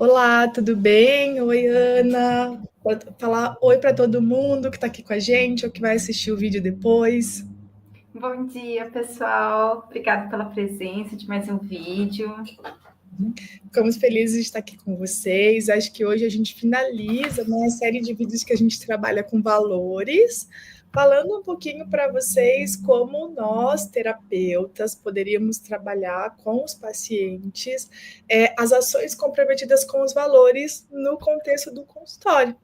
Olá, tudo bem? Oi, Ana. Pode falar oi para todo mundo que está aqui com a gente ou que vai assistir o vídeo depois. Bom dia, pessoal. Obrigada pela presença de mais um vídeo. Ficamos felizes de estar aqui com vocês. Acho que hoje a gente finaliza, né, a série de vídeos que a gente trabalha com valores, falando um pouquinho para vocês como nós, terapeutas, poderíamos trabalhar com os pacientes as ações comprometidas com os valores no contexto do consultório.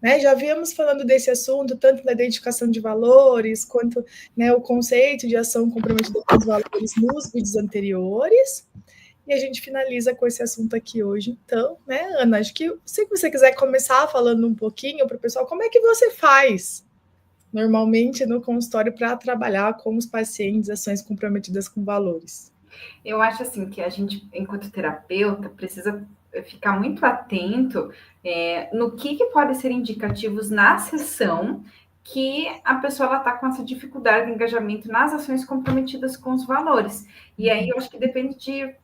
Né, já havíamos falando desse assunto, tanto na identificação de valores, quanto, né, o conceito de ação comprometida com os valores nos vídeos anteriores. E a gente finaliza com esse assunto aqui hoje. Então, né, Ana, acho que se você quiser começar falando um pouquinho para o pessoal, como é que você faz normalmente no consultório para trabalhar com os pacientes ações comprometidas com valores? Eu acho assim que a gente, enquanto terapeuta, precisa ficar muito atento no que pode ser indicativos na sessão que a pessoa está com essa dificuldade de engajamento nas ações comprometidas com os valores. E aí eu acho que depende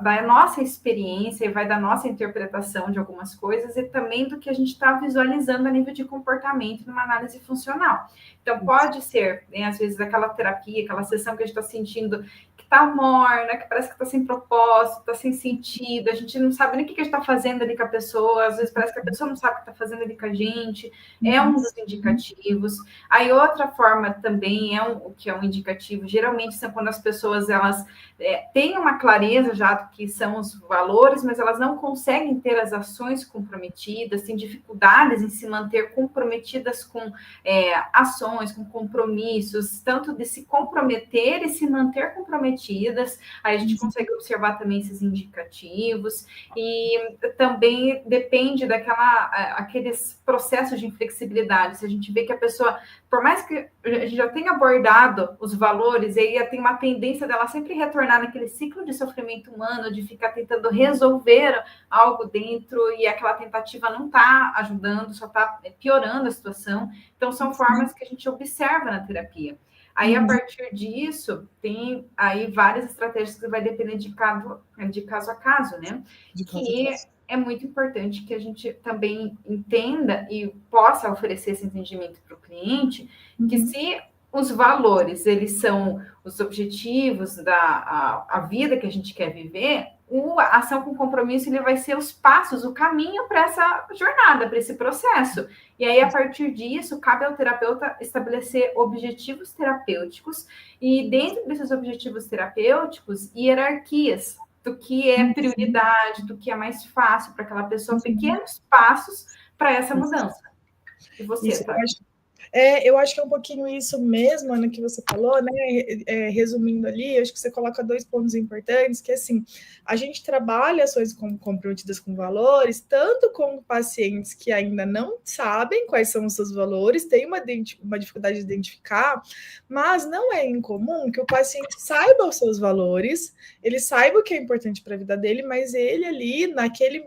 da nossa experiência e vai da nossa interpretação de algumas coisas e também do que a gente está visualizando a nível de comportamento numa análise funcional. Então, pode ser, né, às vezes, aquela terapia, aquela sessão que a gente está sentindo que está morna, que parece que está sem propósito, está sem sentido, a gente não sabe nem o que a gente está fazendo ali com a pessoa, às vezes parece que a pessoa não sabe o que está fazendo ali com a gente, é um dos indicativos. Aí outra forma também o que é um indicativo, geralmente são quando as pessoas elas têm uma clareza já do que são os valores, mas elas não conseguem ter as ações comprometidas, têm dificuldades em se manter comprometidas com ações, com compromissos, tanto de se comprometer e se manter comprometidas. Aí a gente consegue observar também esses indicativos e também depende aqueles processos de inflexibilidade. Se a gente vê que a pessoa, por mais que a gente já tenha abordado os valores, aí tem uma tendência dela sempre retornar naquele ciclo de sofrimento humano, de ficar tentando resolver algo dentro e aquela tentativa não está ajudando, só está piorando a situação. Então, são formas que a gente observa na terapia. Aí, a partir disso, tem aí várias estratégias que vai depender de caso a caso, né? Que é muito importante que a gente também entenda e possa oferecer esse entendimento para o cliente, que se os valores, eles são os objetivos a vida que a gente quer viver, a ação com compromisso ele vai ser os passos, o caminho para essa jornada, para esse processo. E aí, a partir disso, cabe ao terapeuta estabelecer objetivos terapêuticos e, dentro desses objetivos terapêuticos, hierarquias do que é prioridade, do que é mais fácil para aquela pessoa, pequenos passos para essa mudança. E você, Tati? Eu acho que é um pouquinho isso mesmo, Ana, que você falou, né? Resumindo ali, acho que você coloca dois pontos importantes, que assim, a gente trabalha ações comprometidas com valores, tanto com pacientes que ainda não sabem quais são os seus valores, tem uma dificuldade de identificar, mas não é incomum que o paciente saiba os seus valores, ele saiba o que é importante para a vida dele, mas ele ali, naquele.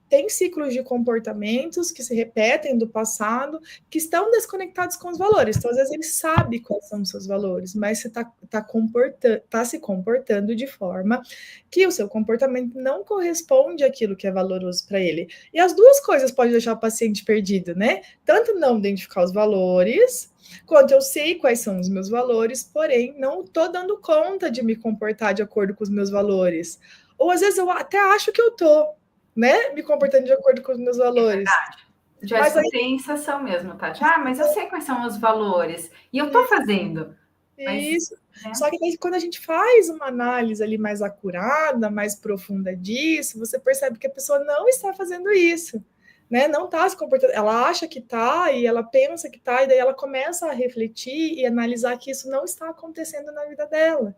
Tem ciclos de comportamentos que se repetem do passado, que estão desconectados com os valores. Então, às vezes, ele sabe quais são os seus valores, mas você está se comportando de forma que o seu comportamento não corresponde àquilo que é valoroso para ele. E as duas coisas podem deixar o paciente perdido, né? Tanto não identificar os valores, quanto eu sei quais são os meus valores, porém, não estou dando conta de me comportar de acordo com os meus valores. Ou, às vezes, eu até acho que eu estou, né, me comportando de acordo com os meus valores. É verdade. Já Mas aí, escutei sensação mesmo, Tati. Mas eu sei quais são os valores. E eu estou fazendo. Mas, isso. né? Só que daí, quando a gente faz uma análise ali mais acurada, mais profunda disso, você percebe que a pessoa não está fazendo isso, né? Não está se comportando. Ela acha que está e ela pensa que está, e daí ela começa a refletir e analisar que isso não está acontecendo na vida dela.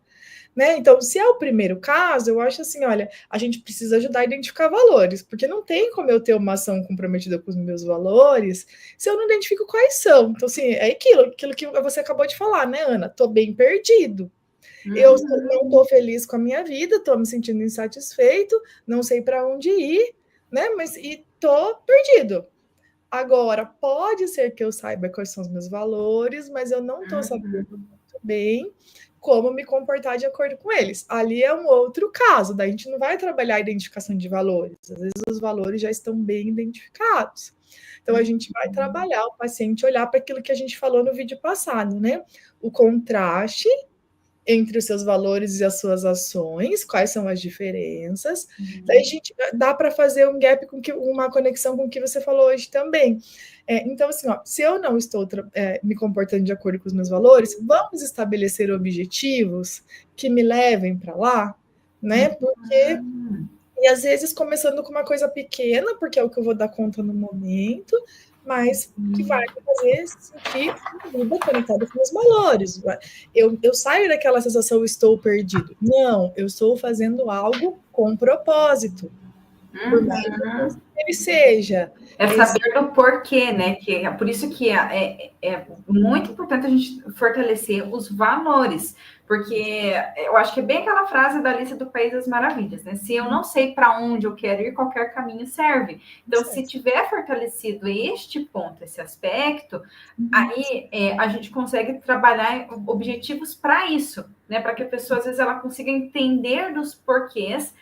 Né? Então, se é o primeiro caso, eu acho assim, olha, a gente precisa ajudar a identificar valores, porque não tem como eu ter uma ação comprometida com os meus valores se eu não identifico quais são. Então, assim, é aquilo que você acabou de falar, né, Ana? Tô bem perdido. Eu não estou feliz com a minha vida, estou me sentindo insatisfeito, não sei para onde ir, né? Mas estou perdido. Agora, pode ser que eu saiba quais são os meus valores, mas eu não estou sabendo muito bem como me comportar de acordo com eles. Ali é um outro caso, daí a gente não vai trabalhar a identificação de valores, às vezes os valores já estão bem identificados. Então, a gente vai trabalhar o paciente, olhar para aquilo que a gente falou no vídeo passado, né? O contraste entre os seus valores e as suas ações, quais são as diferenças. Daí a gente dá para fazer um gap com uma conexão com o que você falou hoje também. Então, assim, ó, se eu não estou me comportando de acordo com os meus valores, vamos estabelecer objetivos que me levem para lá, né? Porque e às vezes começando com uma coisa pequena, porque é o que eu vou dar conta no momento, mas que vai me fazer sentir uma vida conectada com os valores. Eu saio daquela sensação, estou perdido. Não, eu estou fazendo algo com propósito. Por mais que ele seja. É saber do porquê, né? Que é por isso que é muito importante a gente fortalecer os valores, porque eu acho que é bem aquela frase da Alice do País das Maravilhas, né? Se eu não sei para onde eu quero ir, qualquer caminho serve. Então, se tiver fortalecido este ponto, esse aspecto, aí a gente consegue trabalhar objetivos para isso, né? Para que a pessoa, às vezes, ela consiga entender dos porquês.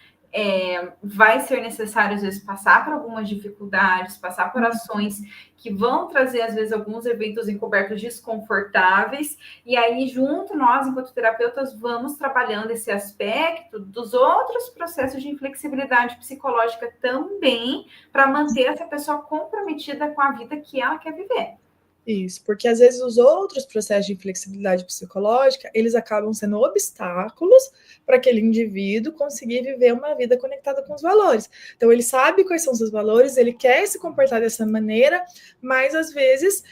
Vai ser necessário, às vezes, passar por algumas dificuldades, passar por ações que vão trazer, às vezes, alguns eventos encobertos desconfortáveis, e aí, junto, nós, enquanto terapeutas, vamos trabalhando esse aspecto dos outros processos de inflexibilidade psicológica também, para manter essa pessoa comprometida com a vida que ela quer viver. Isso, porque às vezes os outros processos de inflexibilidade psicológica, eles acabam sendo obstáculos para aquele indivíduo conseguir viver uma vida conectada com os valores. Então, ele sabe quais são os seus valores, ele quer se comportar dessa maneira, mas às vezes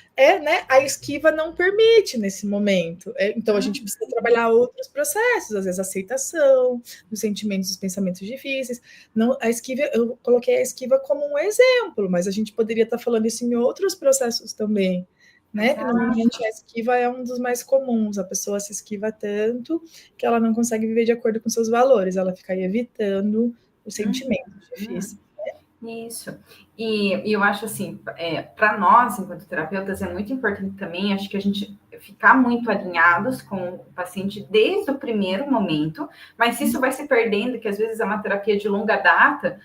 a esquiva não permite nesse momento. Então, a gente precisa trabalhar outros processos, às vezes aceitação, dos sentimentos, dos pensamentos difíceis. Não, a esquiva, eu coloquei a esquiva como um exemplo, mas a gente poderia estar falando isso em outros processos também. Né? Que normalmente a esquiva é um dos mais comuns, a pessoa se esquiva tanto que ela não consegue viver de acordo com seus valores, ela fica evitando os sentimentos difíceis. Né? Isso. E eu acho assim, para nós, enquanto terapeutas, é muito importante também, acho que a gente ficar muito alinhados com o paciente desde o primeiro momento, mas se isso vai se perdendo, que às vezes é uma terapia de longa data,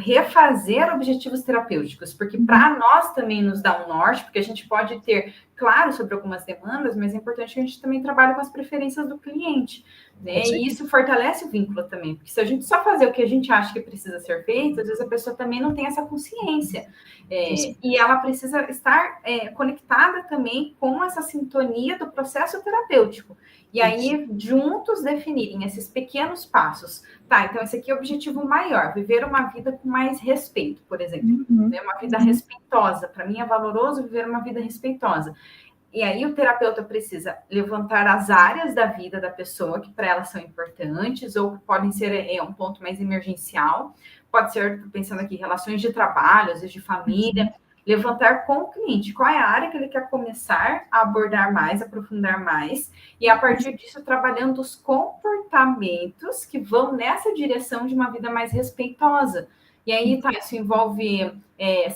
refazer objetivos terapêuticos, porque para nós também nos dá um norte, porque a gente pode ter claro sobre algumas demandas, mas é importante que a gente também trabalhe com as preferências do cliente, né? E isso fortalece o vínculo também, porque se a gente só fazer o que a gente acha que precisa ser feito, às vezes a pessoa também não tem essa consciência, e ela precisa estar conectada também com essa sintonia do processo terapêutico. E aí, juntos, definirem esses pequenos passos. Tá, então esse aqui é o objetivo maior, viver uma vida com mais respeito, por exemplo. Né? Uma vida respeitosa. Para mim é valoroso viver uma vida respeitosa. E aí o terapeuta precisa levantar as áreas da vida da pessoa que para ela são importantes, ou podem ser um ponto mais emergencial. Pode ser, pensando aqui, relações de trabalho, às vezes de família. Levantar com o cliente qual é a área que ele quer começar a abordar mais, aprofundar mais, e a partir disso trabalhando os comportamentos que vão nessa direção de uma vida mais respeitosa. E aí, isso envolve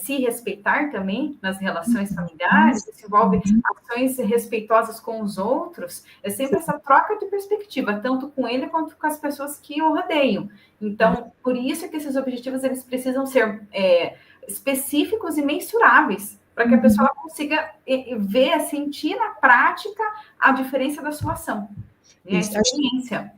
se respeitar também nas relações familiares, isso envolve ações respeitosas com os outros, é sempre essa troca de perspectiva, tanto com ele quanto com as pessoas que o rodeiam. Então, por isso que esses objetivos, eles precisam ser específicos e mensuráveis, para que a pessoa consiga ver, sentir na prática a diferença da sua ação, né? A experiência.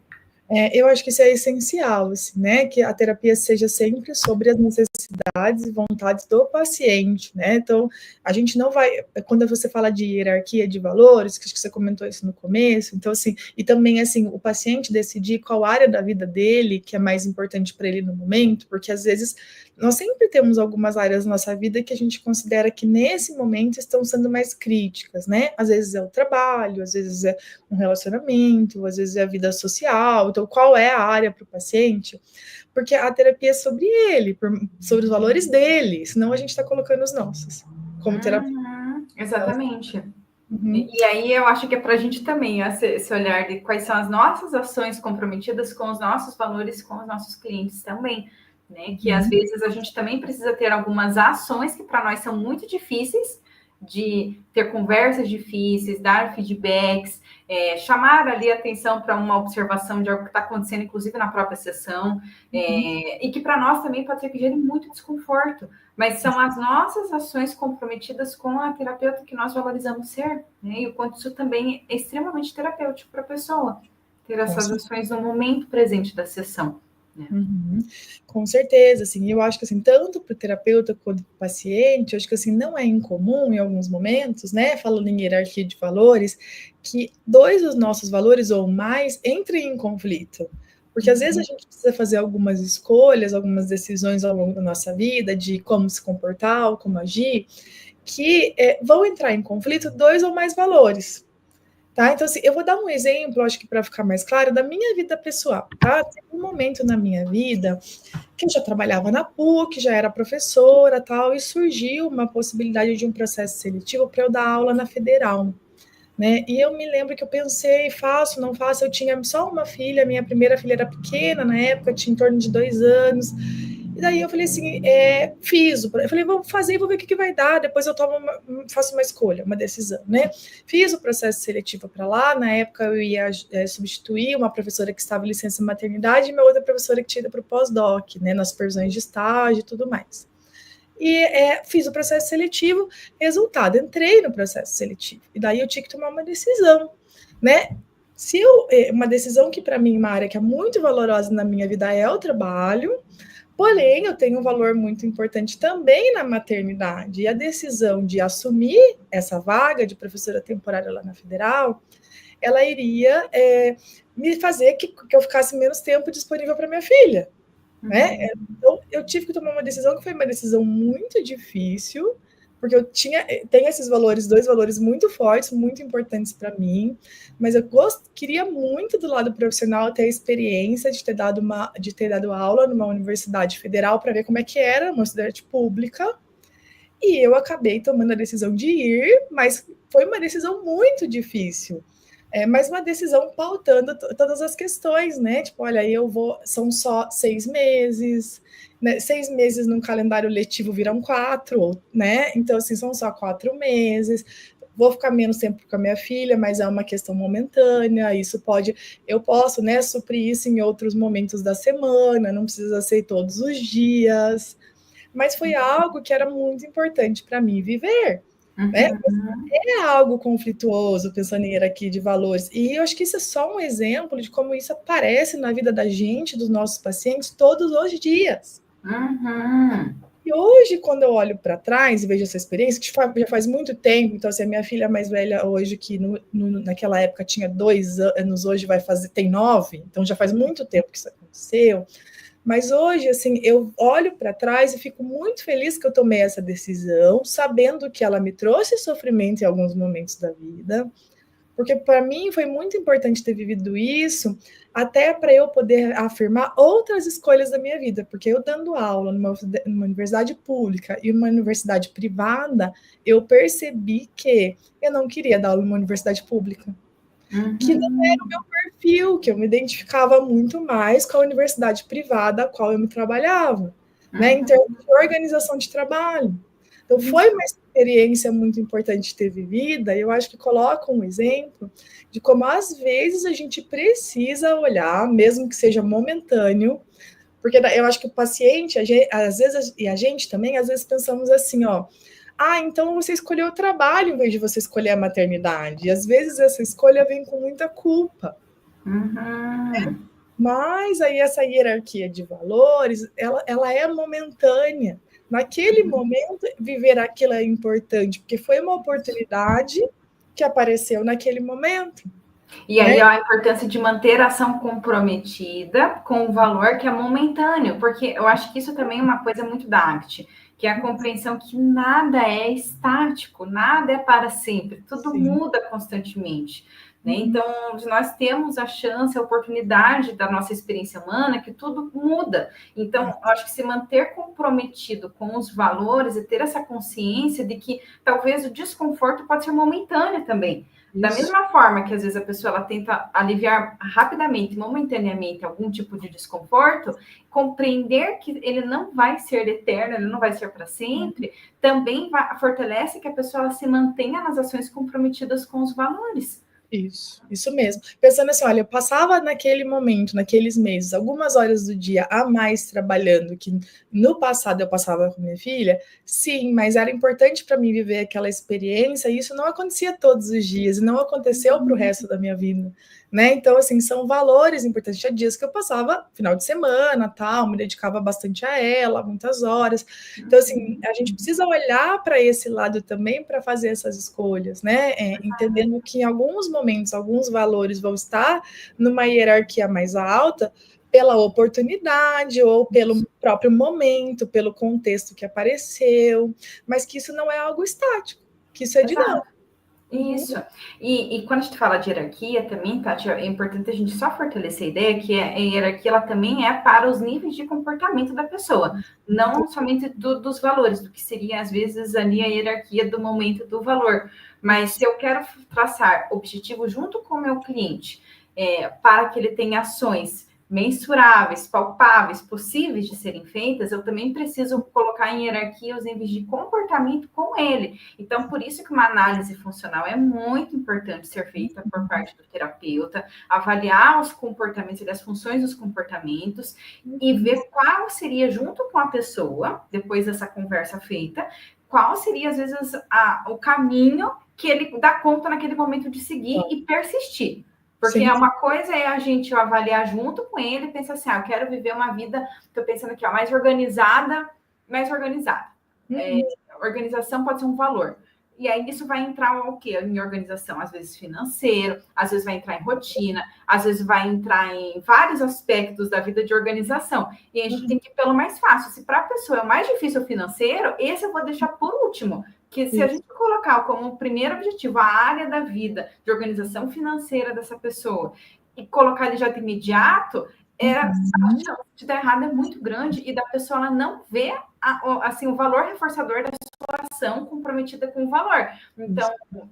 Eu acho que isso é essencial, assim, né? Que a terapia seja sempre sobre as necessidades e vontades do paciente, né? Então, a gente não vai... Quando você fala de hierarquia de valores, que acho que você comentou isso no começo, então, assim, e também, assim, o paciente decidir qual área da vida dele que é mais importante para ele no momento, porque, às vezes, nós sempre temos algumas áreas da nossa vida que a gente considera que, nesse momento, estão sendo mais críticas, né? Às vezes é o trabalho, às vezes é um relacionamento, às vezes é a vida social. Então, qual é a área para o paciente? Porque a terapia é sobre ele, sobre os valores dele, senão a gente está colocando os nossos como terapia. Exatamente. E aí eu acho que é para a gente também esse olhar de quais são as nossas ações comprometidas com os nossos valores, com os nossos clientes também, né? Que às vezes a gente também precisa ter algumas ações que para nós são muito difíceis, de ter conversas difíceis, dar feedbacks, chamar ali a atenção para uma observação de algo que está acontecendo, inclusive na própria sessão, e que para nós também pode ser que gere muito desconforto, mas são as nossas ações comprometidas com a terapeuta que nós valorizamos ser, né? E o quanto isso também é extremamente terapêutico para a pessoa, ter essas ações no momento presente da sessão. Uhum. Com certeza, assim, eu acho que assim, tanto para o terapeuta quanto para o paciente, eu acho que assim, não é incomum em alguns momentos, né, falando em hierarquia de valores, que dois dos nossos valores ou mais entrem em conflito. Porque às vezes a gente precisa fazer algumas escolhas, algumas decisões ao longo da nossa vida, de como se comportar, ou como agir, que vão entrar em conflito dois ou mais valores. Tá? Então, assim, eu vou dar um exemplo, acho que para ficar mais claro, da minha vida pessoal. Tá? Tem um momento na minha vida que eu já trabalhava na PUC, já era professora, tal, e surgiu uma possibilidade de um processo seletivo para eu dar aula na Federal. Né? E eu me lembro que eu pensei, faço, não faço, eu tinha só uma filha, minha primeira filha era pequena na época, tinha em torno de 2 anos, e daí eu falei assim, fiz, eu falei, vou fazer e vou ver o que vai dar, depois eu faço uma escolha, uma decisão, né? Fiz o processo seletivo para lá, na época eu ia substituir uma professora que estava em licença maternidade e minha outra professora que tinha ido para o pós-doc, né, nas supervisões de estágio e tudo mais. E fiz o processo seletivo, resultado, entrei no processo seletivo, e daí eu tinha que tomar uma decisão, né? Uma decisão que para mim, uma área que é muito valorosa na minha vida é o trabalho, porém eu tenho um valor muito importante também na maternidade, e a decisão de assumir essa vaga de professora temporária lá na Federal, ela iria me fazer que eu ficasse menos tempo disponível para minha filha. Né? Então, eu tive que tomar uma decisão que foi uma decisão muito difícil, porque eu tenho esses valores, dois valores muito fortes, muito importantes para mim, mas eu queria muito do lado profissional ter a experiência de ter dado aula numa universidade federal para ver como é que era, uma universidade pública, e eu acabei tomando a decisão de ir, mas foi uma decisão muito difícil. Mas uma decisão pautando todas as questões, né? Tipo, olha, são só 6 meses, né? 6 meses num calendário letivo viram 4, né? Então, assim, são só 4 meses. Vou ficar menos tempo com a minha filha, mas é uma questão momentânea. Eu posso, né, suprir isso em outros momentos da semana, não precisa ser todos os dias. Mas foi algo que era muito importante para mim viver. Né? É algo conflituoso, pensando em hierarquia de valores. E eu acho que isso é só um exemplo de como isso aparece na vida da gente, dos nossos pacientes, todos os dias. E hoje, quando eu olho para trás e vejo essa experiência, que já faz muito tempo, então, assim, a minha filha mais velha hoje, que naquela época tinha 2 anos, hoje tem 9, então já faz muito tempo que isso aconteceu. Mas hoje, assim, eu olho para trás e fico muito feliz que eu tomei essa decisão, sabendo que ela me trouxe sofrimento em alguns momentos da vida, porque para mim foi muito importante ter vivido isso, até para eu poder afirmar outras escolhas da minha vida, porque eu dando aula numa universidade pública e uma universidade privada, eu percebi que eu não queria dar aula numa universidade pública. Que não era o meu perfil, que eu me identificava muito mais com a universidade privada a qual eu me trabalhava, né, em termos de organização de trabalho. Então, foi uma experiência muito importante ter vivida, e eu acho que coloca um exemplo de como, às vezes, a gente precisa olhar, mesmo que seja momentâneo, porque eu acho que o paciente, às vezes, e a gente também, às vezes pensamos assim, ó, então você escolheu o trabalho em vez de você escolher a maternidade. E às vezes essa escolha vem com muita culpa. Né? Mas aí essa hierarquia de valores, ela é momentânea. Naquele momento, viver aquilo é importante, porque foi uma oportunidade que apareceu naquele momento. E aí, a importância de manter a ação comprometida com o valor que é momentâneo, porque eu acho que isso também é uma coisa muito da ACT, que é a compreensão que nada é estático, nada é para sempre, tudo muda constantemente. Né? Então, nós temos a chance, a oportunidade da nossa experiência humana que tudo muda. Então, eu acho que se manter comprometido com os valores e ter essa consciência de que talvez o desconforto pode ser momentâneo também. Da mesma forma que às vezes a pessoa ela tenta aliviar rapidamente, momentaneamente, algum tipo de desconforto, compreender que ele não vai ser eterno, ele não vai ser para sempre, também fortalece que a pessoa ela se mantenha nas ações comprometidas com os valores. Isso mesmo. Pensando assim, olha, eu passava naquele momento, naqueles meses, algumas horas do dia a mais trabalhando, que no passado eu passava com minha filha, sim, mas era importante para mim viver aquela experiência, e isso não acontecia todos os dias, e não aconteceu para o resto da minha vida, né? Então, assim, são valores importantes. Tinha dias que eu passava final de semana, tal, me dedicava bastante a ela, muitas horas. Então, assim, a gente precisa olhar para esse lado também para fazer essas escolhas, né? Entendendo que em alguns momentos, alguns valores vão estar numa hierarquia mais alta pela oportunidade ou pelo próprio momento, pelo contexto que apareceu, mas que isso não é algo estático, que isso é dinâmico. Isso. E quando a gente fala de hierarquia também, Tati, é importante a gente só fortalecer a ideia que a hierarquia ela também é para os níveis de comportamento da pessoa, não somente dos valores, do que seria às vezes ali a hierarquia do momento do valor. Mas se eu quero traçar objetivo junto com o meu cliente, para que ele tenha ações mensuráveis, palpáveis, possíveis de serem feitas, eu também preciso colocar em hierarquia os níveis de comportamento com ele. Então, por isso que uma análise funcional é muito importante ser feita por parte do terapeuta, avaliar os comportamentos e as funções dos comportamentos e ver qual seria, junto com a pessoa, depois dessa conversa feita, qual seria, às vezes, o caminho que ele dá conta naquele momento de seguir e persistir. Porque uma coisa é a gente avaliar junto com ele e pensar assim, eu quero viver uma vida, estou pensando aqui, mais organizada. Organização pode ser um valor. E aí isso vai entrar o quê? Em organização, às vezes financeiro, às vezes vai entrar em rotina, às vezes vai entrar em vários aspectos da vida de organização. E a gente tem que ir pelo mais fácil. Se para a pessoa é o mais difícil o financeiro, esse eu vou deixar por último. Que se a gente colocar como primeiro objetivo a área da vida de organização financeira dessa pessoa e colocar ele já de imediato, a chance de dar errado é muito grande e da pessoa ela não ver assim, o valor reforçador da sua ação comprometida com o valor. Então,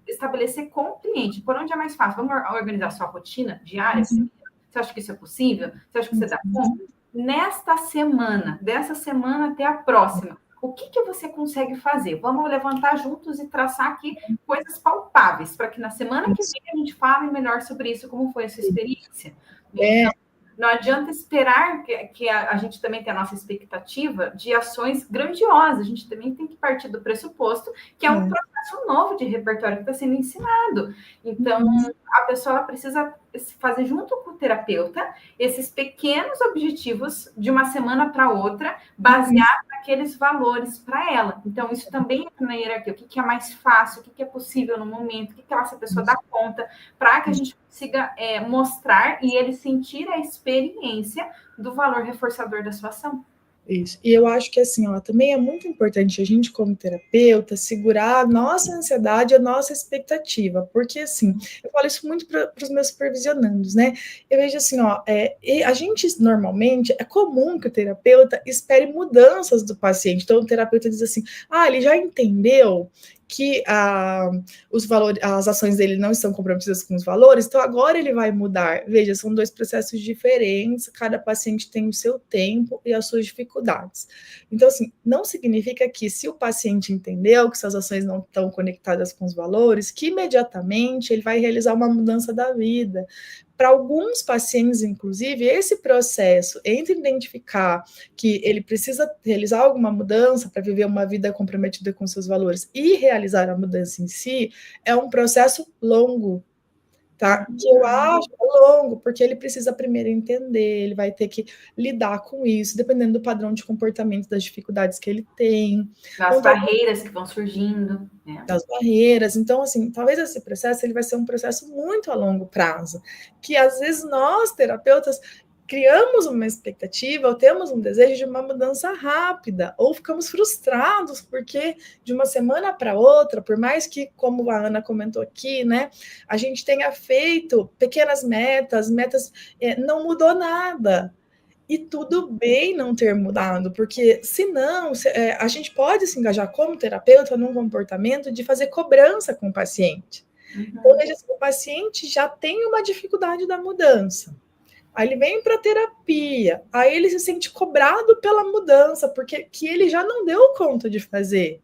estabelecer com o cliente, por onde é mais fácil? Vamos organizar sua rotina diária? Você acha que isso é possível? Você acha que você dá conta? Nesta semana, dessa semana até a próxima, o que você consegue fazer? Vamos levantar juntos e traçar aqui coisas palpáveis, para que na semana que vem a gente fale melhor sobre isso, como foi a sua experiência. Então, não adianta esperar que a gente também tenha a nossa expectativa de ações grandiosas. A gente também tem que partir do pressuposto que é um processo novo de repertório que está sendo ensinado. Então, a pessoa precisa fazer junto com o terapeuta esses pequenos objetivos de uma semana para outra, baseado naqueles valores para ela. Então, isso também entra na hierarquia. O que é mais fácil, o que é possível no momento, o que essa pessoa dá conta, para que a gente consiga mostrar e ele sentir a experiência do valor reforçador da sua ação. Isso. E eu acho que assim, também é muito importante a gente, como terapeuta, segurar a nossa ansiedade, a nossa expectativa, porque assim, eu falo isso muito para os meus supervisionandos, né? Eu vejo assim, a gente normalmente é comum que o terapeuta espere mudanças do paciente. Então, o terapeuta diz assim: ele já entendeu que os valores, as ações dele não estão comprometidas com os valores, então agora ele vai mudar. Veja, são dois processos diferentes, cada paciente tem o seu tempo e as suas dificuldades. Então, assim, não significa que se o paciente entendeu que suas ações não estão conectadas com os valores, que imediatamente ele vai realizar uma mudança da vida. Para alguns pacientes, inclusive, esse processo entre identificar que ele precisa realizar alguma mudança para viver uma vida comprometida com seus valores e realizar a mudança em si, é um processo longo, tá? Que eu acho longo, porque ele precisa primeiro entender, ele vai ter que lidar com isso, dependendo do padrão de comportamento, das dificuldades que ele tem. Das barreiras que vão surgindo. Das barreiras. Então, assim, talvez esse processo ele vai ser um processo muito a longo prazo, que às vezes nós, terapeutas, criamos uma expectativa ou temos um desejo de uma mudança rápida, ou ficamos frustrados porque de uma semana para outra, por mais que, como a Ana comentou aqui, né, a gente tenha feito pequenas metas, não mudou nada. E tudo bem não ter mudado, porque senão a gente pode se engajar como terapeuta num comportamento de fazer cobrança com o paciente. Então, veja, o paciente já tem uma dificuldade da mudança. Aí ele vem para terapia, aí ele se sente cobrado pela mudança, porque que ele já não deu conta de fazer.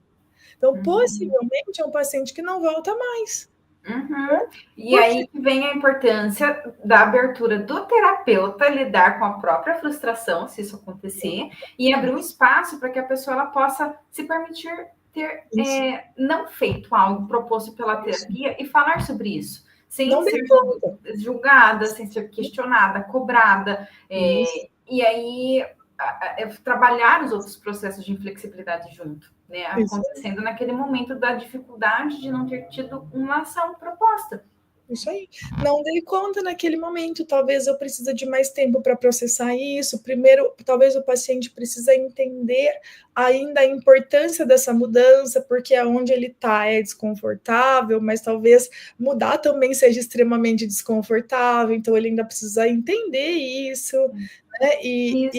Então, possivelmente, é um paciente que não volta mais. E aí que vem a importância da abertura do terapeuta lidar com a própria frustração, se isso acontecer, e abrir um espaço para que a pessoa ela possa se permitir ter não feito algo proposto pela terapia e falar sobre isso, sem Não ser julgada, sem ser questionada, cobrada, e aí trabalhar os outros processos de inflexibilidade junto, né? Acontecendo naquele momento da dificuldade de não ter tido uma ação proposta. Isso aí. Não dei conta naquele momento, talvez eu precise de mais tempo para processar isso. Primeiro, talvez o paciente precisa entender ainda a importância dessa mudança, porque onde ele está é desconfortável, mas talvez mudar também seja extremamente desconfortável, então ele ainda precisa entender isso. Né? E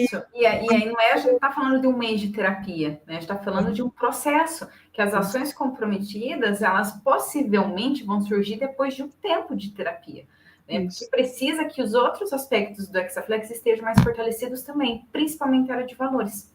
aí não é, a gente não está falando de um mês de terapia, né? A gente está falando de um processo, que as ações comprometidas, elas possivelmente vão surgir depois de um tempo de terapia, né? Porque precisa que os outros aspectos do Hexaflex estejam mais fortalecidos também, principalmente a área de valores.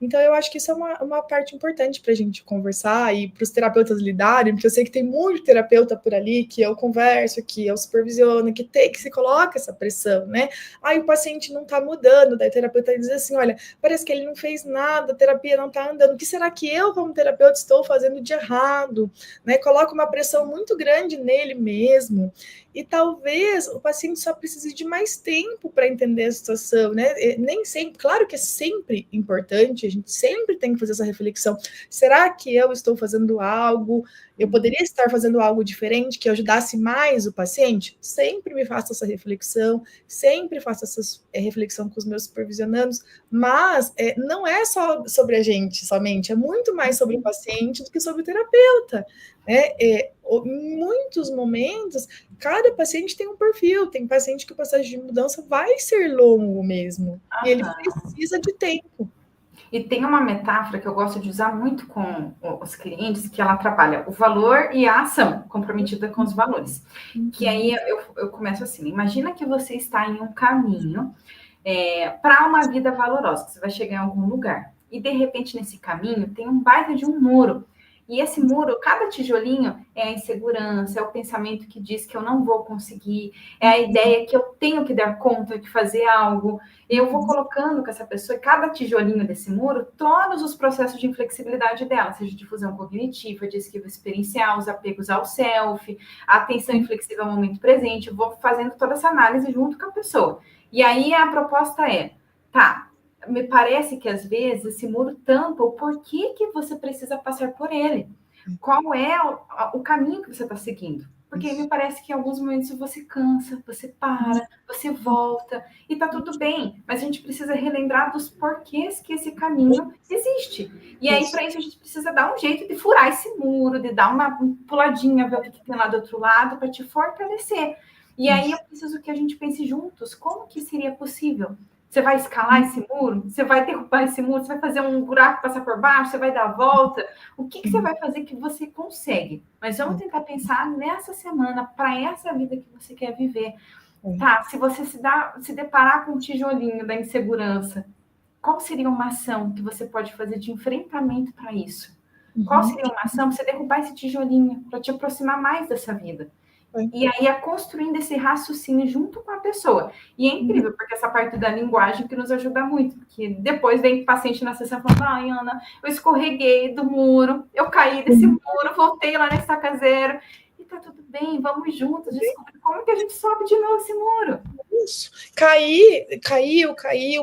Então, eu acho que isso é uma parte importante para a gente conversar e para os terapeutas lidarem, porque eu sei que tem muito terapeuta por ali que eu converso, que eu supervisiono, que se coloca essa pressão, né? Aí o paciente não está mudando, daí o terapeuta diz assim, olha, parece que ele não fez nada, a terapia não está andando, o que será que eu, como terapeuta, estou fazendo de errado? Né? Coloca uma pressão muito grande nele mesmo, e talvez o paciente só precise de mais tempo para entender a situação, né? Nem sempre, claro que é sempre importante, a gente sempre tem que fazer essa reflexão. Será que eu estou fazendo algo? Eu poderia estar fazendo algo diferente que ajudasse mais o paciente? Sempre me faço essa reflexão, sempre faço essa reflexão com os meus supervisionandos, mas não é só sobre a gente somente, é muito mais sobre o paciente do que sobre o terapeuta. Em muitos momentos, cada paciente tem um perfil, tem paciente que o processo de mudança vai ser longo mesmo, e ele precisa de tempo. E tem uma metáfora que eu gosto de usar muito com os clientes, que ela trabalha o valor e a ação comprometida com os valores. Que aí eu começo assim, imagina que você está em um caminho para uma vida valorosa, que você vai chegar em algum lugar. E, de repente, nesse caminho, tem um baita de um muro. E esse muro, cada tijolinho é a insegurança, é o pensamento que diz que eu não vou conseguir, é a ideia que eu tenho que dar conta de fazer algo. Eu vou colocando com essa pessoa, cada tijolinho desse muro, todos os processos de inflexibilidade dela, seja difusão cognitiva, de esquiva experiencial, os apegos ao self, a atenção inflexível ao momento presente. Eu vou fazendo toda essa análise junto com a pessoa. E aí a proposta é, me parece que às vezes esse muro tampa o porquê que você precisa passar por ele. Qual é o caminho que você está seguindo? Porque me parece que em alguns momentos você cansa, você para, você volta, e tá tudo bem, mas a gente precisa relembrar dos porquês que esse caminho existe. E aí, para isso, a gente precisa dar um jeito de furar esse muro, de dar uma puladinha, ver o que tem lá do outro lado, para te fortalecer. E aí eu preciso que a gente pense juntos, como que seria possível? Você vai escalar esse muro? Você vai derrubar esse muro? Você vai fazer um buraco passar por baixo? Você vai dar a volta? O que você vai fazer que você consegue? Mas vamos tentar pensar nessa semana, para essa vida que você quer viver. Se você se deparar com um tijolinho da insegurança, qual seria uma ação que você pode fazer de enfrentamento para isso? Qual seria uma ação para você derrubar esse tijolinho, para te aproximar mais dessa vida? E aí é construindo esse raciocínio junto com a pessoa. E é incrível, porque essa parte da linguagem que nos ajuda muito. Porque depois vem o paciente na sessão falando, ai, Ana, eu escorreguei do muro, eu caí desse muro, voltei lá na estaca zero. E tá tudo bem, vamos juntos descobrir como que a gente sobe de novo esse muro. Isso. Caiu,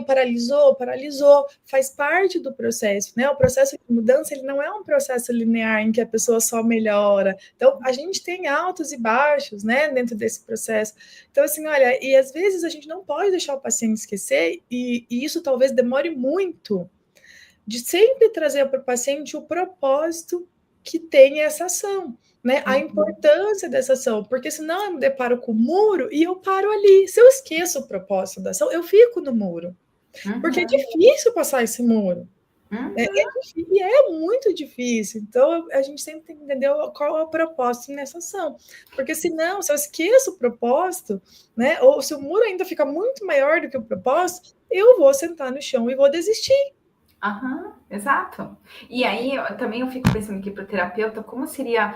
paralisou, faz parte do processo, né? O processo de mudança, ele não é um processo linear em que a pessoa só melhora. Então, a gente tem altos e baixos, né, dentro desse processo. Então, assim, olha, e às vezes a gente não pode deixar o paciente esquecer, e isso talvez demore muito, de sempre trazer para o paciente o propósito que tem essa ação. Né, a importância dessa ação, porque senão eu me deparo com o muro e eu paro ali. Se eu esqueço o propósito da ação, eu fico no muro, porque é difícil passar esse muro. E é muito difícil. Então, a gente sempre tem que entender qual é o propósito nessa ação. Porque senão, se eu esqueço o propósito, né, ou se o muro ainda fica muito maior do que o propósito, eu vou sentar no chão e vou desistir. Exato. E aí, eu fico pensando aqui para o terapeuta, como seria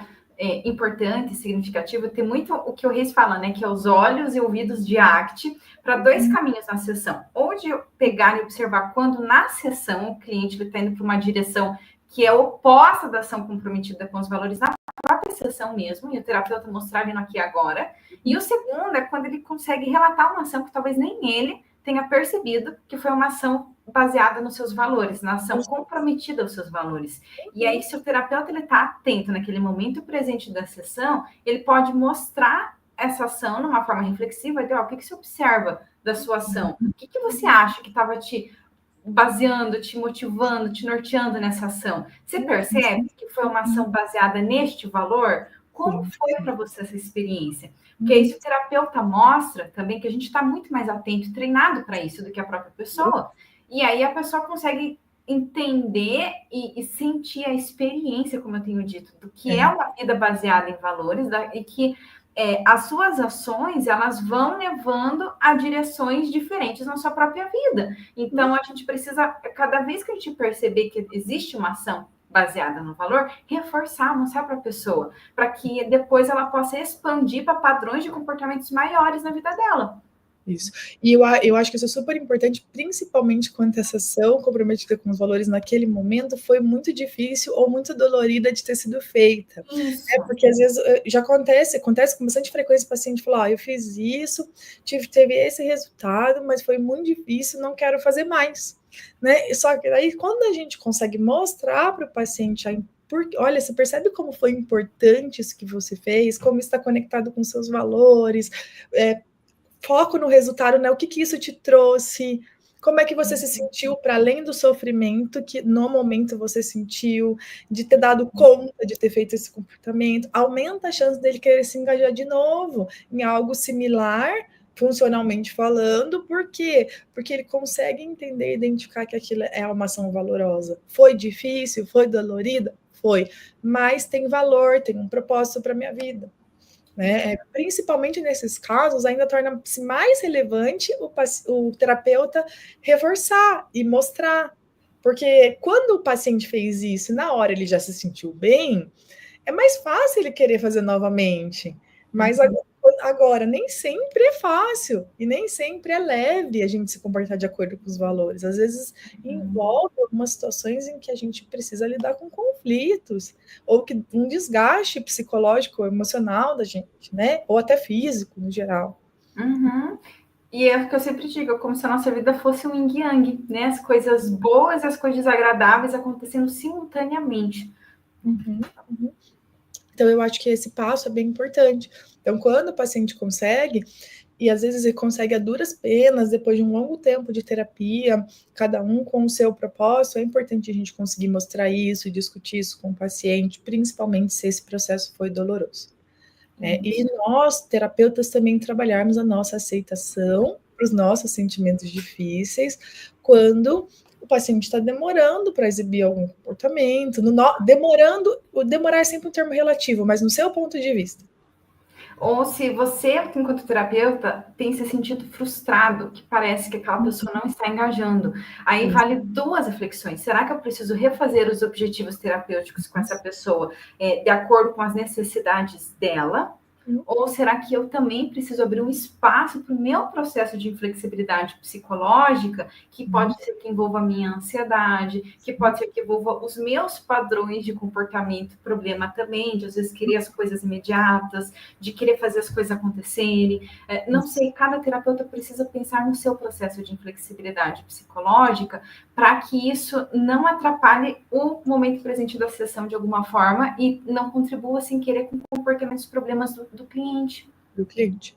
importante, significativo, ter muito o que o Reis fala, né? Que é os olhos e ouvidos de ACT para dois caminhos na sessão. Ou de pegar e observar quando na sessão o cliente está indo para uma direção que é oposta da ação comprometida com os valores na própria sessão mesmo, e o terapeuta mostrar ali no aqui e agora. E o segundo é quando ele consegue relatar uma ação que talvez nem ele tenha percebido que foi uma ação baseada nos seus valores, na ação comprometida aos seus valores. E aí, se o terapeuta está atento naquele momento presente da sessão, ele pode mostrar essa ação numa forma reflexiva, de, o que você observa da sua ação? O que você acha que estava te baseando, te motivando, te norteando nessa ação? Você percebe que foi uma ação baseada neste valor? Como foi para você essa experiência? Porque aí, se o terapeuta mostra também que a gente está muito mais atento, treinado para isso do que a própria pessoa, e aí a pessoa consegue entender e sentir a experiência, como eu tenho dito, do que é uma vida baseada em valores, e que as suas ações, elas vão levando a direções diferentes na sua própria vida. Então, a gente precisa, cada vez que a gente perceber que existe uma ação baseada no valor, reforçar, mostrar para a pessoa, para que depois ela possa expandir para padrões de comportamentos maiores na vida dela. Isso. E eu acho que isso é super importante, principalmente quando essa ação comprometida com os valores naquele momento foi muito difícil ou muito dolorida de ter sido feita. Porque às vezes já acontece com bastante frequência o paciente fala, eu fiz isso, teve esse resultado, mas foi muito difícil, não quero fazer mais. Né? Só que aí quando a gente consegue mostrar para o paciente olha, você percebe como foi importante isso que você fez, como está conectado com seus valores, foco no resultado, né? O que isso te trouxe? Como é que você se sentiu para além do sofrimento que no momento você sentiu, de ter dado conta de ter feito esse comportamento? Aumenta a chance dele querer se engajar de novo em algo similar, funcionalmente falando. Por quê? Porque ele consegue entender e identificar que aquilo é uma ação valorosa. Foi difícil? Foi dolorida? Foi. Mas tem valor, tem um propósito para a minha vida. Né? Principalmente nesses casos, ainda torna-se mais relevante o terapeuta reforçar e mostrar. Porque quando o paciente fez isso, na hora ele já se sentiu bem, é mais fácil ele querer fazer novamente. Mas agora, nem sempre é fácil e nem sempre é leve a gente se comportar de acordo com os valores. Às vezes envolve algumas situações em que a gente precisa lidar com conflitos ou que um desgaste psicológico, emocional da gente, né? Ou até físico, no geral. E é o que eu sempre digo, é como se a nossa vida fosse um yin-yang, né? As coisas boas e as coisas desagradáveis acontecendo simultaneamente. Então, eu acho que esse passo é bem importante. Então, quando o paciente consegue, e às vezes ele consegue a duras penas, depois de um longo tempo de terapia, cada um com o seu propósito, é importante a gente conseguir mostrar isso, discutir isso com o paciente, principalmente se esse processo foi doloroso. E nós, terapeutas, também trabalharmos a nossa aceitação para os nossos sentimentos difíceis, quando o paciente está demorando para exibir algum comportamento, demorar é sempre um termo relativo, mas no seu ponto de vista. Ou se você, enquanto terapeuta, tem se sentido frustrado, que parece que aquela pessoa não está engajando. Aí vale duas reflexões. Será que eu preciso refazer os objetivos terapêuticos com essa pessoa de acordo com as necessidades dela? Ou será que eu também preciso abrir um espaço para o meu processo de inflexibilidade psicológica, que pode ser que envolva a minha ansiedade, que pode ser que envolva os meus padrões de comportamento, problema também, de às vezes querer as coisas imediatas, de querer fazer as coisas acontecerem. Não sei, cada terapeuta precisa pensar no seu processo de inflexibilidade psicológica para que isso não atrapalhe o momento presente da sessão de alguma forma e não contribua sem querer com comportamentos, problemas do cliente. Do cliente.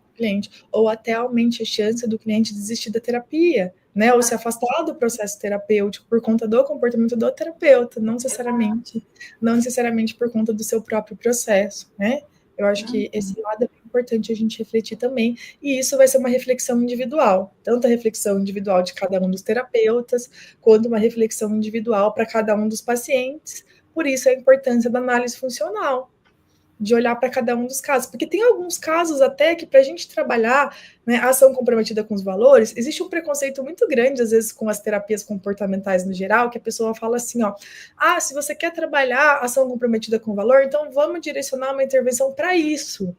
Ou até aumente a chance do cliente desistir da terapia, né? Ou se afastar do processo terapêutico por conta do comportamento do terapeuta, não necessariamente por conta do seu próprio processo, né? Eu acho que esse lado é bem importante a gente refletir também, e isso vai ser uma reflexão individual, tanto a reflexão individual de cada um dos terapeutas, quanto uma reflexão individual para cada um dos pacientes, por isso a importância da análise funcional, de olhar para cada um dos casos, porque tem alguns casos até que para a gente trabalhar, né, a ação comprometida com os valores, existe um preconceito muito grande, às vezes, com as terapias comportamentais no geral, que a pessoa fala assim, ó, se você quer trabalhar ação comprometida com valor, então vamos direcionar uma intervenção para isso.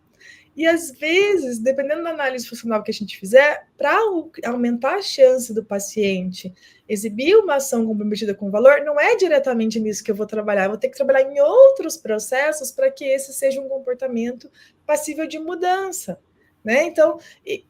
E às vezes, dependendo da análise funcional que a gente fizer, para aumentar a chance do paciente exibir uma ação comprometida com valor, não é diretamente nisso que eu vou trabalhar, eu vou ter que trabalhar em outros processos para que esse seja um comportamento passível de mudança. Né? Então,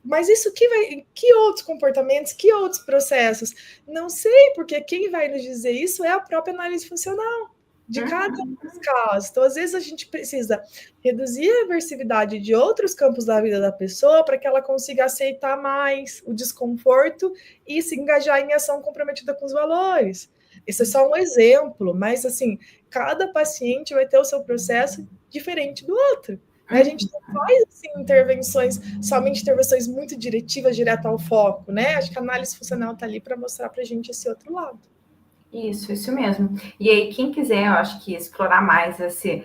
mas isso que outros comportamentos, que outros processos? Não sei, porque quem vai nos dizer isso é a própria análise funcional de cada um dos casos. Então, às vezes, a gente precisa reduzir a aversividade de outros campos da vida da pessoa para que ela consiga aceitar mais o desconforto e se engajar em ação comprometida com os valores. Isso é só um exemplo, mas, assim, cada paciente vai ter o seu processo diferente do outro. A gente não faz assim, somente intervenções muito diretivas, direto ao foco, né? Acho que a análise funcional está ali para mostrar para a gente esse outro lado. Isso mesmo. E aí, quem quiser, eu acho que explorar mais esse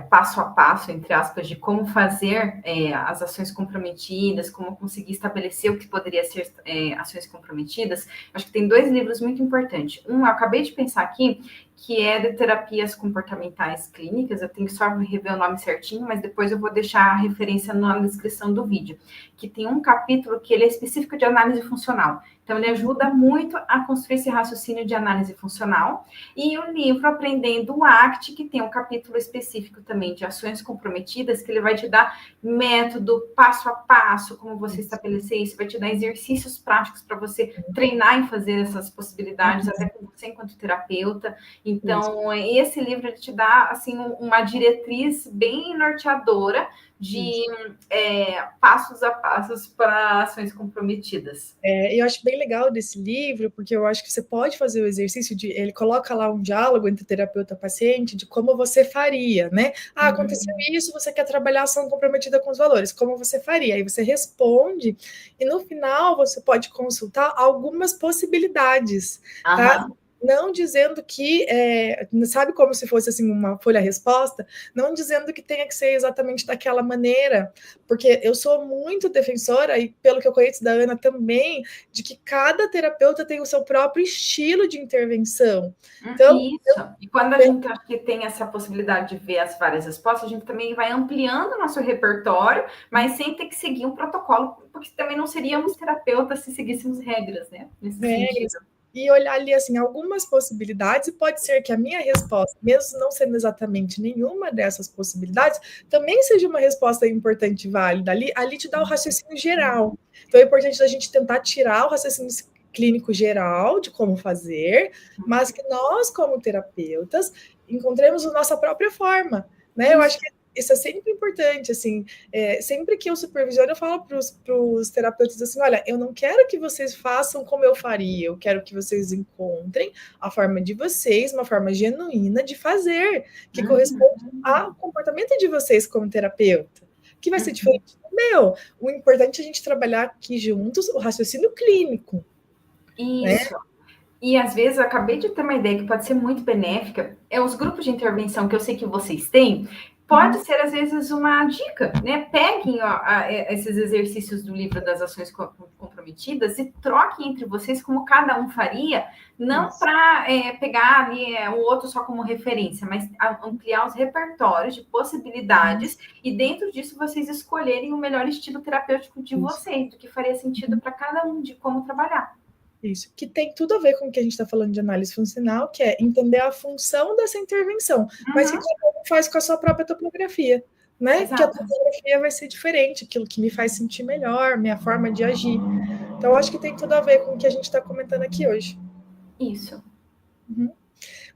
passo a passo, entre aspas, de como fazer as ações comprometidas, como conseguir estabelecer o que poderia ser ações comprometidas, acho que tem 2 livros muito importantes. Um, eu acabei de pensar aqui, que é de terapias comportamentais clínicas, eu tenho que só rever o nome certinho, mas depois eu vou deixar a referência na descrição do vídeo, que tem um capítulo que ele é específico de análise funcional. Então, ele ajuda muito a construir esse raciocínio de análise funcional. E o livro Aprendendo o ACT, que tem um capítulo específico também de ações comprometidas, que ele vai te dar método, passo a passo, como você estabelecer isso, vai te dar exercícios práticos para você treinar e fazer essas possibilidades, até com você enquanto terapeuta. Então, esse livro ele te dá assim, uma diretriz bem norteadora de passos a passos para ações comprometidas. Eu acho bem legal desse livro, porque eu acho que você pode fazer o exercício de... Ele coloca lá um diálogo entre terapeuta e paciente de como você faria, né? Aconteceu isso, você quer trabalhar ação comprometida com os valores, como você faria? Aí você responde, e no final você pode consultar algumas possibilidades, tá? Não dizendo que, sabe como se fosse assim uma folha-resposta? Não dizendo que tenha que ser exatamente daquela maneira, porque eu sou muito defensora, e pelo que eu conheço da Ana também, de que cada terapeuta tem o seu próprio estilo de intervenção. Então, isso. E quando a gente acha que tem essa possibilidade de ver as várias respostas, a gente também vai ampliando o nosso repertório, mas sem ter que seguir um protocolo, porque também não seríamos terapeutas se seguíssemos regras, né? Nesse sentido. E olhar ali, assim, algumas possibilidades, e pode ser que a minha resposta, mesmo não sendo exatamente nenhuma dessas possibilidades, também seja uma resposta importante e válida. Ali te dá o raciocínio geral. Então, é importante a gente tentar tirar o raciocínio clínico geral de como fazer, mas que nós, como terapeutas, encontremos a nossa própria forma, né? Eu acho que isso é sempre importante, assim, sempre que eu supervisiono, eu falo para os terapeutas assim, olha, eu não quero que vocês façam como eu faria, eu quero que vocês encontrem a forma de vocês, uma forma genuína de fazer, que corresponde ao comportamento de vocês como terapeuta, que vai ser diferente do meu. O importante é a gente trabalhar aqui juntos o raciocínio clínico. Isso. Né? E às vezes eu acabei de ter uma ideia que pode ser muito benéfica, os grupos de intervenção que eu sei que vocês têm, pode ser, às vezes, uma dica, né? Peguem esses exercícios do livro das ações comprometidas e troquem entre vocês como cada um faria, não para pegar ali o outro só como referência, mas ampliar os repertórios de possibilidades e dentro disso vocês escolherem o melhor estilo terapêutico de vocês, do que faria sentido para cada um, de como trabalhar. Isso, que tem tudo a ver com o que a gente está falando de análise funcional, que é entender a função dessa intervenção, mas que cada um faz com a sua própria topografia, né? Exato. Que a topografia vai ser diferente, aquilo que me faz sentir melhor, minha forma de agir. Então, acho que tem tudo a ver com o que a gente está comentando aqui hoje. Isso.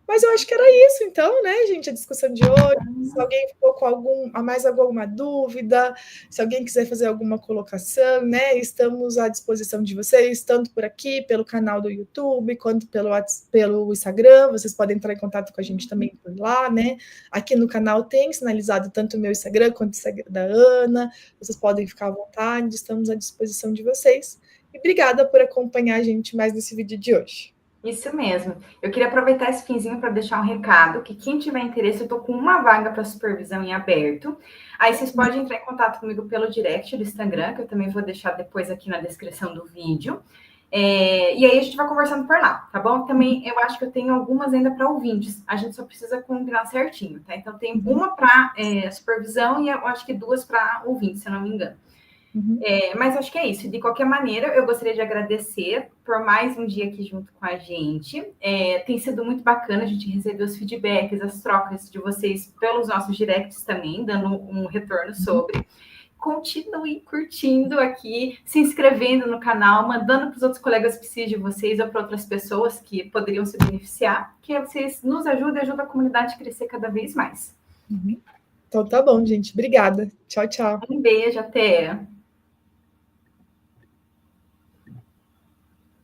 Mas eu acho que era isso, então, né, gente, a discussão de hoje. Se alguém ficou com mais alguma dúvida, se alguém quiser fazer alguma colocação, né, estamos à disposição de vocês, tanto por aqui, pelo canal do YouTube, quanto pelo Instagram. Vocês podem entrar em contato com a gente também por lá, né? Aqui no canal tem sinalizado tanto o meu Instagram quanto o Instagram da Ana. Vocês podem ficar à vontade, estamos à disposição de vocês. E obrigada por acompanhar a gente mais nesse vídeo de hoje. Isso mesmo. Eu queria aproveitar esse finzinho para deixar um recado, que quem tiver interesse, eu estou com uma vaga para supervisão em aberto. Aí vocês podem entrar em contato comigo pelo direct do Instagram, que eu também vou deixar depois aqui na descrição do vídeo. E aí a gente vai conversando por lá, tá bom? Também eu acho que eu tenho algumas ainda para ouvintes. A gente só precisa combinar certinho, tá? Então tem uma para supervisão e eu acho que 2 para ouvintes, se eu não me engano. Mas acho que é isso. De qualquer maneira, eu gostaria de agradecer por mais um dia aqui junto com a gente. Tem sido muito bacana a gente receber os feedbacks, as trocas de vocês pelos nossos directs também, dando um retorno sobre. Continue curtindo aqui, se inscrevendo no canal, mandando para os outros colegas psis de vocês ou para outras pessoas que poderiam se beneficiar, que vocês nos ajudem, ajudam a comunidade a crescer cada vez mais. Então tá bom, gente. Obrigada. Tchau, tchau. Um beijo, até!